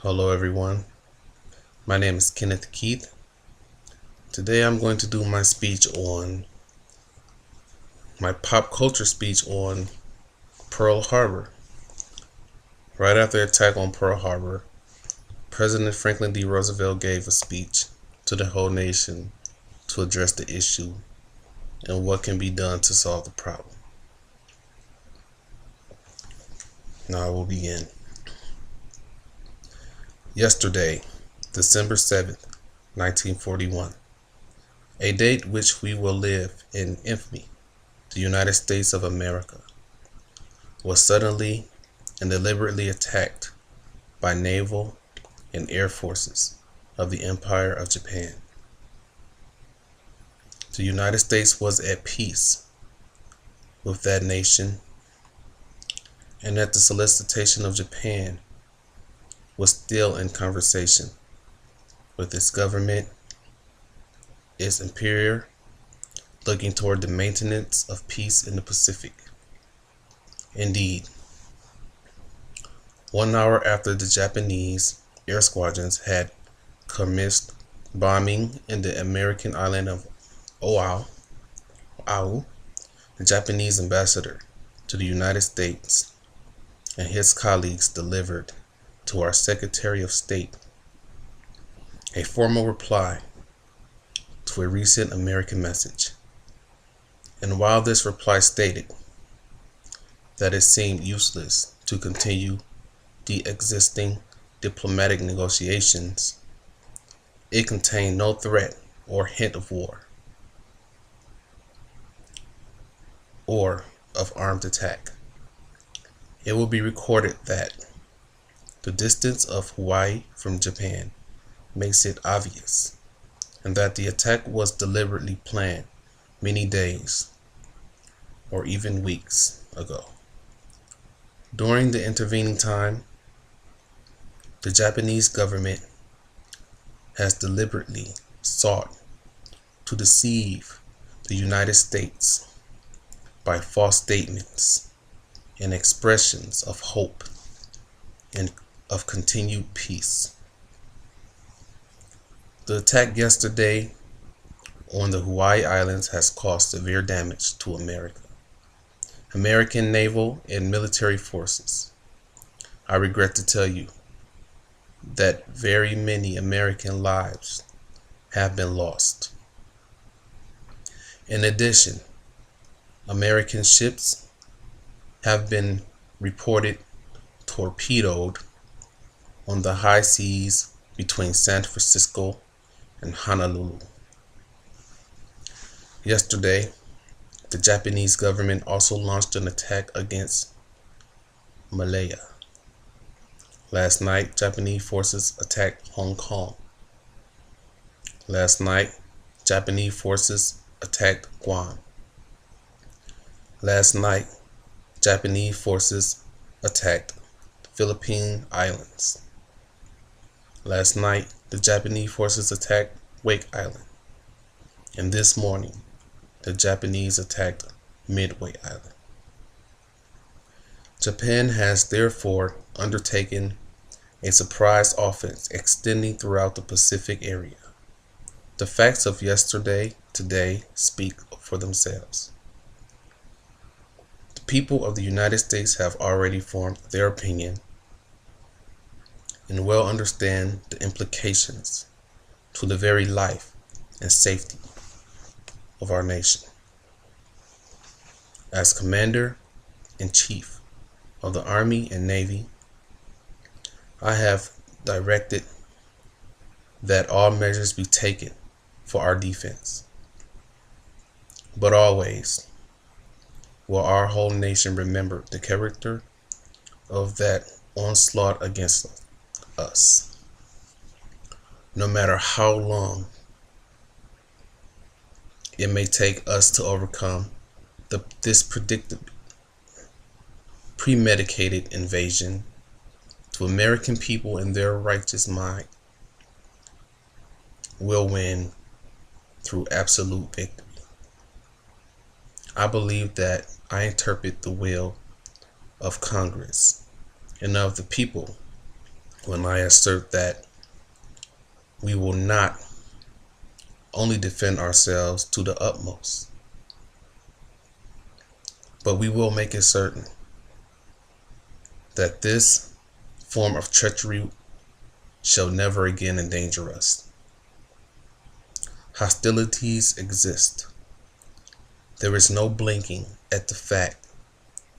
Hello everyone, my name is Kenneth Keith. Today I'm going to do my pop culture speech on Pearl Harbor. Right after the attack on Pearl Harbor, President Franklin D. Roosevelt gave a speech to the whole nation to address the issue and what can be done to solve the problem. Now I will begin. Yesterday, December 7th, 1941, a date which we will live in infamy, the United States of America was suddenly and deliberately attacked by naval and air forces of the Empire of Japan. The United States was at peace with that nation, and at the solicitation of Japan was still in conversation with its government, its empire, looking toward the maintenance of peace in the Pacific. Indeed, 1 hour after the Japanese air squadrons had commenced bombing in the American island of Oahu, the Japanese ambassador to the United States and his colleagues delivered to our Secretary of State a formal reply to a recent American message. And while this reply stated that it seemed useless to continue the existing diplomatic negotiations, it contained no threat or hint of war or of armed attack. It will be recorded that the distance of Hawaii from Japan makes it obvious, and that the attack was deliberately planned many days or even weeks ago. During the intervening time, the Japanese government has deliberately sought to deceive the United States by false statements and expressions of hope and of continued peace. The attack yesterday on the Hawaii Islands has caused severe damage to American naval and military forces. I regret to tell you that very many American lives have been lost. In addition, American ships have been reported torpedoed on the high seas between San Francisco and Honolulu. Yesterday, the Japanese government also launched an attack against Malaya. Last night, Japanese forces attacked Hong Kong. Last night, Japanese forces attacked Guam. Last night, Japanese forces attacked the Philippine Islands. Last night, the Japanese forces attacked Wake Island. And this morning, the Japanese attacked Midway Island. Japan has therefore undertaken a surprise offense extending throughout the Pacific area. The facts of yesterday, today speak for themselves. The people of the United States have already formed their opinion and well understand the implications to the very life and safety of our nation. As Commander-in-Chief of the Army and Navy, I have directed that all measures be taken for our defense. But always will our whole nation remember the character of that onslaught against us. No matter how long it may take us to overcome this premeditated invasion, to American people in their righteous mind will win through absolute victory. I believe that I interpret the will of Congress and of the people when I assert that we will not only defend ourselves to the utmost, but we will make it certain that this form of treachery shall never again endanger us. Hostilities exist. There is no blinking at the fact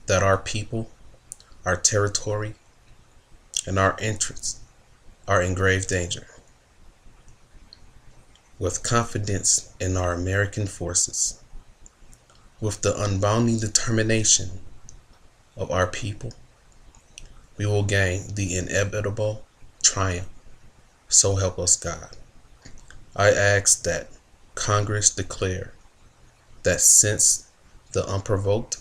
that our people, our territory, and our interests are in grave danger. With confidence in our American forces, with the unbounding determination of our people, we will gain the inevitable triumph. So help us God. I ask that Congress declare that since the unprovoked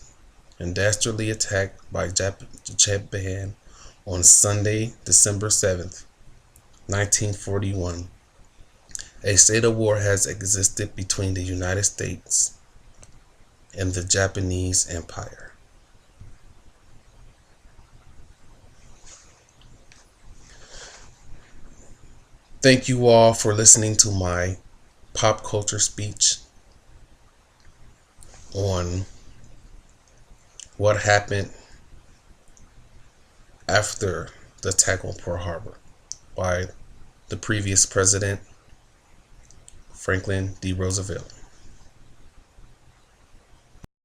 and dastardly attack by Japan on Sunday, December 7th, 1941, a state of war has existed between the United States and the Japanese Empire. Thank you all for listening to my pop culture speech on what happened after the attack on Pearl Harbor by the previous president, Franklin D. Roosevelt.